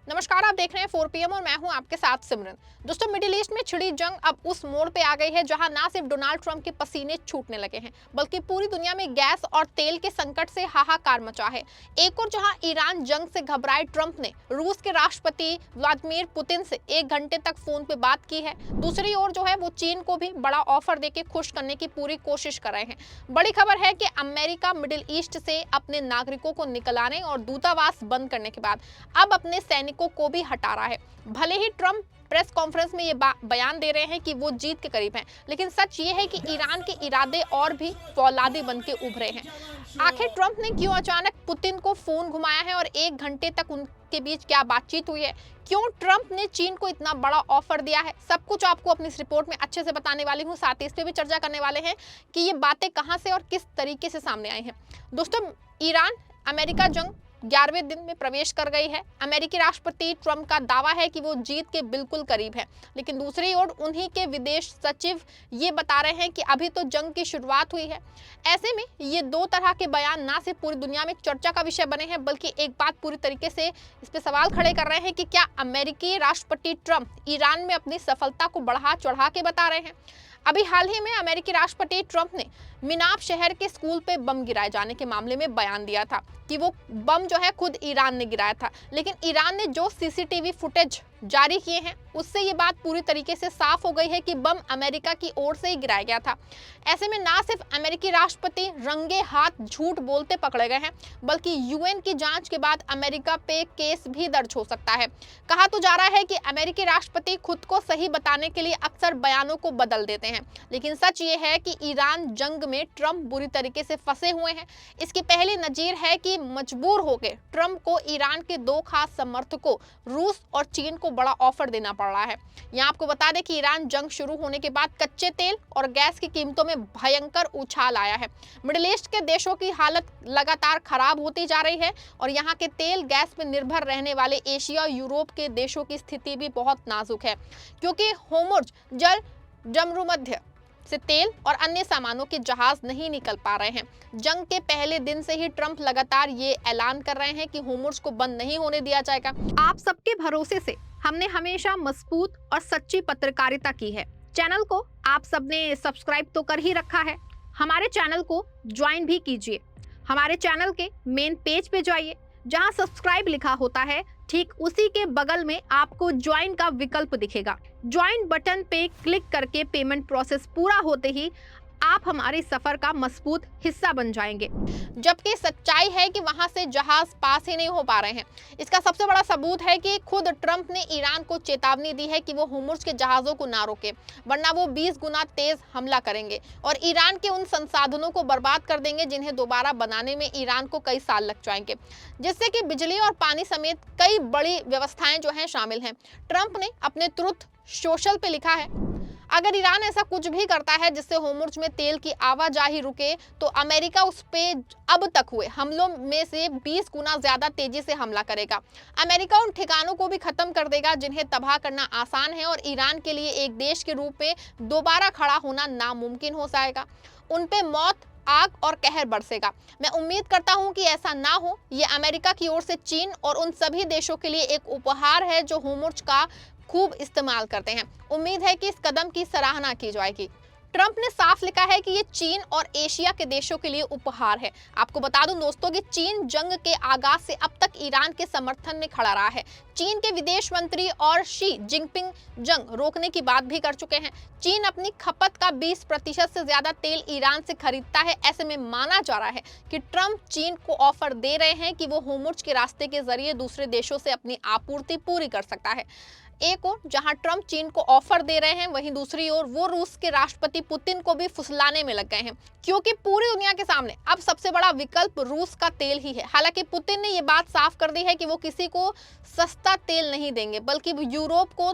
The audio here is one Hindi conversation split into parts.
नमस्कार, आप देख रहे हैं 4 PM और मैं हूं आपके साथ सिमरन। दोस्तों, मिडिल ईस्ट में छिड़ी जंग अब उस मोड़ पे आ गई है जहां ना सिर्फ डोनाल्ड ट्रंप के पसीने छूटने लगे हैं, बल्कि पूरी दुनिया में गैस और तेल के संकट से हाहाकार मचा है। एक और जहां ईरान जंग से घबराए ट्रंप ने रूस के राष्ट्रपति व्लादिमीर पुतिन से 1 घंटे तक फोन पे बात की है। दूसरी ओर जो है वो चीन को भी बड़ा ऑफर देके खुश करने की पूरी कोशिश कर रहे हैं। बड़ी खबर है कि अमेरिका मिडिल ईस्ट से अपने नागरिकों को निकलाने और दूतावास बंद करने के बाद अब अपने सैनिकों को भी हटा रहा है। भले ही ट्रंप प्रेस कॉन्फ्रेंस में ये बयान दे रहे हैं कि वो जीत के करीब हैं, लेकिन सच ये है कि ईरान के इरादे और भी फौलादी बन के उभरे हैं। आखिर ट्रंप ने क्यों अचानक पुतिन को फोन घुमाया है और 1 घंटे तक उनके बीच क्या बातचीत हुई है? क्यों ट्रंप ने चीन को इतना बड़ा ऑफर दिया है? सब कुछ आपको अपनी इस रिपोर्ट में अच्छे से बताने वाली हूँ। साथ ही इस पे भी चर्चा करने वाले हैं कि ये बातें कहां से और किस तरीके से सामने आई हैं। दोस्तों, ईरान अमेरिका जंग 11वें दिन में प्रवेश कर गई है। अमेरिकी राष्ट्रपति ट्रंप का दावा है कि वो जीत के बिल्कुल करीब है, लेकिन दूसरी ओर उन्हीं के विदेश सचिव ये बता रहे हैं कि अभी तो जंग की शुरुआत हुई है। ऐसे में ये दो तरह के बयान ना सिर्फ पूरी दुनिया में चर्चा का विषय बने हैं, बल्कि एक बात पूरी तरीके से इस पे सवाल खड़े कर रहे हैं कि क्या अमेरिकी राष्ट्रपति ट्रंप ईरान में अपनी सफलता को बढ़ा चढ़ा के बता रहे हैं। अभी हाल ही में अमेरिकी राष्ट्रपति ट्रंप ने मिनाब शहर के स्कूल पे बम गिराए जाने के मामले में बयान दिया था कि वो बम जो है खुद ईरान ने गिराया था, लेकिन ईरान ने जो सीसीटीवी फुटेज जारी किए हैं उससे ये बात पूरी तरीके से साफ हो गई है कि बम अमेरिका की ओर से ही गिराया गया था। ऐसे में ना सिर्फ अमेरिकी राष्ट्रपति रंगे हाथ झूठ बोलते पकड़े गए हैं, बल्कि यूएन की जांच के बाद अमेरिका पे केस भी दर्ज हो सकता है। कहा तो जा रहा है कि अमेरिकी राष्ट्रपति खुद को सही बताने के लिए अक्सर बयानों को बदल देते हैं, लेकिन सच ये है कि ईरान जंग में ट्रंप बुरी तरीके से फंसे हुए हैं। इसकी पहली नजीर है कि मजबूर होकर ट्रंप को ईरान के दो खास समर्थकों रूस और चीन को बड़ा ऑफर देना पड़ रहा है। यहाँ आपको बता दें कि ईरान जंग शुरू होने के बाद कच्चे तेल और गैस की कीमतों में भयंकर उछाल आया है। मिडिल ईस्ट के देशों की हालत लगातार खराब होती जा रही है और यहाँ के तेल गैस पर निर्भर रहने वाले एशिया और यूरोप के देशों की स्थिति भी बहुत नाजुक है, क्योंकि होर्मुज जल जमरूमध्य से तेल और अन्य सामानों के जहाज नहीं निकल पा रहे हैं। जंग के पहले दिन से ही ट्रंप लगातार ये ऐलान कर रहे हैं कि होर्मुज को बंद नहीं होने दिया जाएगा। आप सबके भरोसे से हमने हमेशा मजबूत और सच्ची पत्रकारिता की है। चैनल को आप सबने सब्सक्राइब तो कर ही रखा है, हमारे चैनल को ज्वाइन भी कीजिए। हमारे चैनल के मेन पेज पे जाइए, जहां सब्सक्राइब लिखा होता है ठीक उसी के बगल में आपको ज्वाइन का विकल्प दिखेगा। ज्वाइन बटन पे क्लिक करके पेमेंट प्रोसेस पूरा होते ही आप हमारे सफर का मजबूत हिस्सा बन जाएंगे। जबकि सच्चाई है कि वहां से जहाज पास ही नहीं हो पा रहे हैं। इसका सबसे बड़ा सबूत है कि खुद ट्रंप ने ईरान को चेतावनी दी है कि वो होर्मुज के जहाजों को ना रोके, वरना वो 20 गुना तेज हमला करेंगे और ईरान के उन संसाधनों को बर्बाद कर देंगे जिन्हें दोबारा बनाने में ईरान को कई साल लग जाएंगे, जिससे कि बिजली और पानी समेत कई बड़ी व्यवस्थाएं जो हैं शामिल हैं। ट्रंप ने अपने ट्रुथ सोशल पे लिखा है, अगर ईरान ऐसा कुछ भी करता है जिससे होर्मुज में तेल की आवाजाही रुके, तो अमेरिका उस पे अब तक हुए हमलों में से 20 गुना ज्यादा तेजी से हमला करेगा। अमेरिका उन ठिकानों को भी खत्म कर देगा जिन्हें तबाह करना आसान है और ईरान के लिए एक देश के रूप में दोबारा खड़ा होना नामुमकिन हो जाएगा। उन पे मौत, आग और कहर बरसेगा। मैं उम्मीद करता हूं कि ऐसा ना हो। ये अमेरिका की ओर से चीन और उन सभी देशों के लिए एक उपहार है जो होर्मुज का खूब इस्तेमाल करते हैं। उम्मीद है कि इस कदम की सराहना की जाएगी। ट्रंप ने साफ लिखा है कि ये चीन और एशिया के देशों के लिए उपहार है। आपको बता दूं दोस्तों कि चीन जंग के आगाज से अब तक ईरान के समर्थन में खड़ा रहा है। चीन के विदेश मंत्री और शी जिनपिंग जंग रोकने की बात भी कर चुके हैं। चीन अपनी खपत का 20% से ज्यादा तेल ईरान से खरीदता है। ऐसे में माना जा रहा है कि ट्रंप चीन को ऑफर दे रहे हैं कि वो होर्मुज के रास्ते के जरिए दूसरे देशों से अपनी आपूर्ति पूरी कर सकता है। एक ओर जहां ट्रंप चीन को ऑफर दे रहे हैं, वहीं दूसरी ओर वो रूस के राष्ट्रपति पुतिन को भी फुसलाने में लग गए हैं, क्योंकि पूरी दुनिया के सामने अब सबसे बड़ा विकल्प रूस का तेल ही है। हालांकि पुतिन ने ये बात साफ कर दी है कि वो किसी को सस्ता तेल नहीं देंगे, बल्कि यूरोप को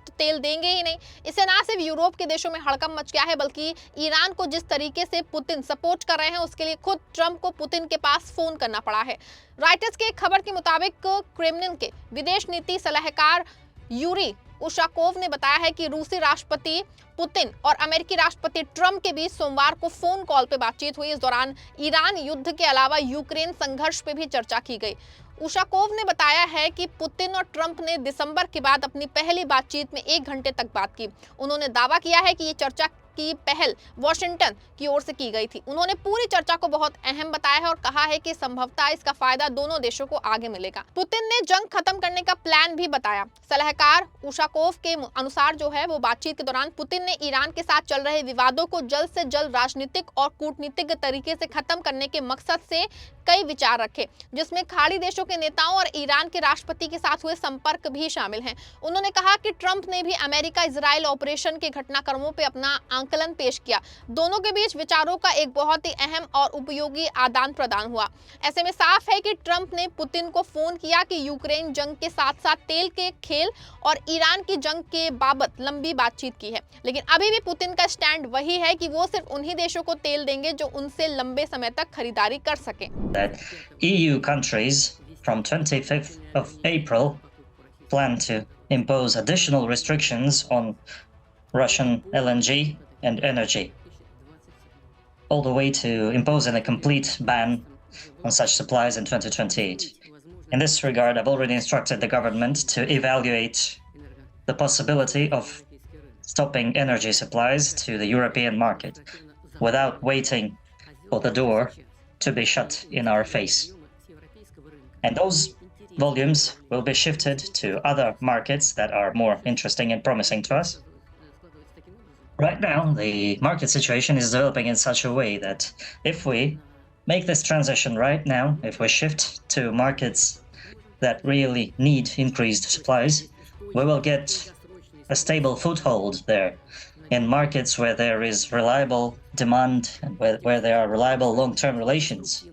तेल देंगे ही नहीं। इससे ना सिर्फ यूरोप के देशों में हड़कंप मच गया है, बल्कि ईरान को जिस तरीके से पुतिन सपोर्ट कर रहे हैं उसके लिए खुद ट्रंप को पुतिन के पास फोन करना पड़ा है। रॉयटर्स की एक खबर के मुताबिक क्रेमलिन के विदेश नीति सलाहकार यूरी उशाकोव ने बताया है कि रूसी राष्ट्रपति पुतिन और अमेरिकी राष्ट्रपति ट्रंप के बीच सोमवार को फोन कॉल पे बातचीत हुई। इस दौरान ईरान युद्ध के अलावा यूक्रेन संघर्ष पे भी चर्चा की गई। उशाकोव ने बताया है कि पुतिन और ट्रंप ने दिसंबर के बाद अपनी पहली बातचीत में 1 घंटे तक बात की। उन्होंने दावा किया है कि ये चर्चा की पहल वॉशिंगटन की ओर से की गई थी। उन्होंने पूरी चर्चा को बहुत अहम बताया है और कहा है कि संभवतः इसका फायदा दोनों देशों को आगे मिलेगा। पुतिन ने जंग खत्म करने का प्लान भी बताया। सलाहकार उशाकोव के अनुसार जो है वो बातचीत के दौरान पुतिन ने ईरान के साथ चल रहे विवादों को जल्द से जल्द राजनीतिक और कूटनीतिक तरीके से खत्म करने के मकसद से कई विचार रखे, जिसमें खाड़ी देशों के नेताओं और ईरान के राष्ट्रपति के साथ हुए संपर्क भी शामिल हैं। उन्होंने कहा कि ट्रंप ने भी अमेरिका इजराइल ऑपरेशन के घटनाक्रमों पर अपना आंकलन पेश किया। दोनों के बीच विचारों का एक बहुत ही अहम और उपयोगी आदान प्रदान हुआ। ऐसे में साफ है कि ट्रंप ने पुतिन को फोन किया कि यूक्रेन जंग के साथ साथ तेल के खेल और ईरान की जंग के बाबत लंबी बातचीत की है, लेकिन अभी भी पुतिन का स्टैंड वही है कि वो सिर्फ उन्हीं देशों को तेल देंगे जो उनसे लंबे समय तक खरीदारी कर सके। That EU countries from 25th of April plan to impose additional restrictions on Russian LNG and energy, all the way to imposing a complete ban on such supplies in 2028. In this regard, I've already instructed the government to evaluate the possibility of stopping energy supplies to the European market without waiting for the door to be shut in our face. And those volumes will be shifted to other markets that are more interesting and promising to us. Right now, the market situation is developing in such a way that if we make this transition right now, if we shift to markets that really need increased supplies, we will get a stable foothold there in markets where there is reliable demand and where there are reliable long-term relations.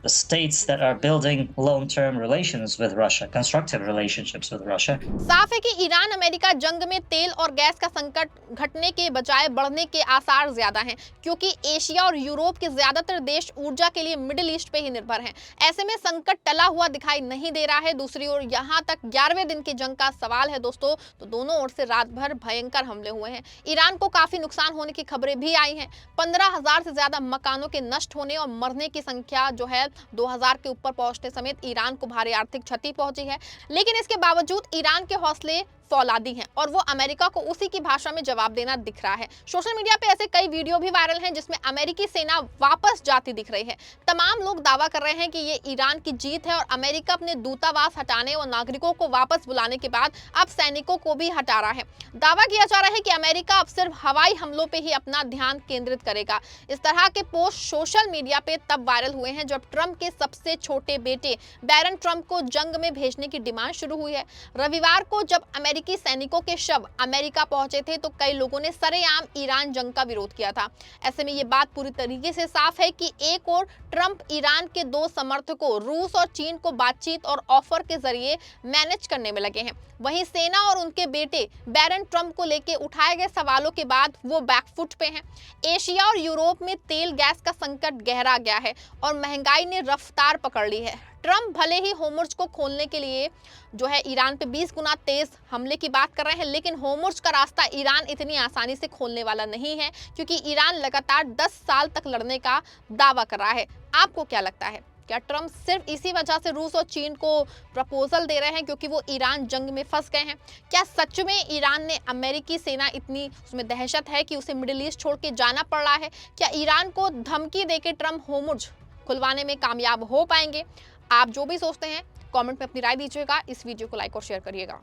The states that are building long-term relations with Russia, constructive relationships with Russia. साफ है कि ईरान अमेरिका जंग में तेल और गैस का संकट घटने के बजाय बढ़ने के आसार ज्यादा हैं, क्योंकि एशिया और यूरोप के ज्यादातर देश ऊर्जा के लिए मिडिल ईस्ट पे ही निर्भर हैं। ऐसे में संकट टला हुआ दिखाई नहीं दे रहा है। दूसरी ओर यहाँ तक 11वें दिन की जंग का सवाल है दोस्तों, तो दोनों ओर से रात भर भयंकर हमले हुए हैं। ईरान को काफी नुकसान होने की खबरें भी आई हैं। 15,000 से ज्यादा मकानों के नष्ट होने और मरने की संख्या जो है 2000 के ऊपर पहुंचने समेत ईरान को भारी आर्थिक क्षति पहुंची है। लेकिन इसके बावजूद ईरान के हौसले फौलादी हैं और वो अमेरिका को उसी की भाषा में जवाब देना दिख रहा है। सोशल मीडिया पे ऐसे कई वीडियो भी वायरल हैं जिसमें अमेरिकी सेना वापस जाती दिख रही है। तमाम लोग दावा कर रहे हैं कि ये ईरान की जीत है और अमेरिका अपने दूतावास हटाने और नागरिकों को वापस बुलाने के बाद अब सैनिकों को भी हटा रहा है। दावा किया जा रहा है कि अमेरिका अब सिर्फ हवाई हमलों पे ही अपना ध्यान केंद्रित करेगा। इस तरह के पोस्ट सोशल मीडिया पे तब वायरल हुए हैं जब ट्रंप के सबसे छोटे बेटे बैरन ट्रंप को जंग में भेजने की डिमांड शुरू हुई है। रविवार को जब अमेरिकी सैनिकों के शव अमेरिका पहुंचे थे तो कई लोगों ने सरेआम ईरान जंग का विरोध किया था। ऐसे में ये बात पूरी तरीके से साफ है कि एक और ट्रंप ईरान के दो समर्थकों रूस और चीन को बातचीत और ऑफर के जरिए मैनेज करने में लगे हैं। वहीं सेना और उनके बेटे बैरन ट्रंप को लेकर उठाए गए सवालों के बाद वो बैकफुट पे हैं। एशिया और यूरोप में तेल गैस का संकट गहरा गया है और महंगाई ने रफ्तार पकड़ ली है। ट्रंप भले ही होर्मुज को खोलने के लिए जो है ईरान पे 20 गुना तेज हमले की बात कर रहे हैं, लेकिन होर्मुज का रास्ता ईरान इतनी आसानी से खोलने वाला नहीं है, क्योंकि ईरान लगातार 10 साल तक लड़ने का दावा कर रहा है। आपको क्या लगता है? क्या ट्रंप सिर्फ इसी वजह से रूस और चीन को प्रपोजल दे रहे हैं क्योंकि वो ईरान जंग में फंस गए हैं? क्या सच में ईरान ने अमेरिकी सेना इतनी उसमें दहशत है कि उसे मिडिल ईस्ट छोड़ के जाना पड़ रहा है? क्या ईरान को धमकी देके ट्रंप होर्मुज खुलवाने में कामयाब हो पाएंगे? आप जो भी सोचते हैं कमेंट में अपनी राय दीजिएगा। इस वीडियो को लाइक और शेयर करिएगा।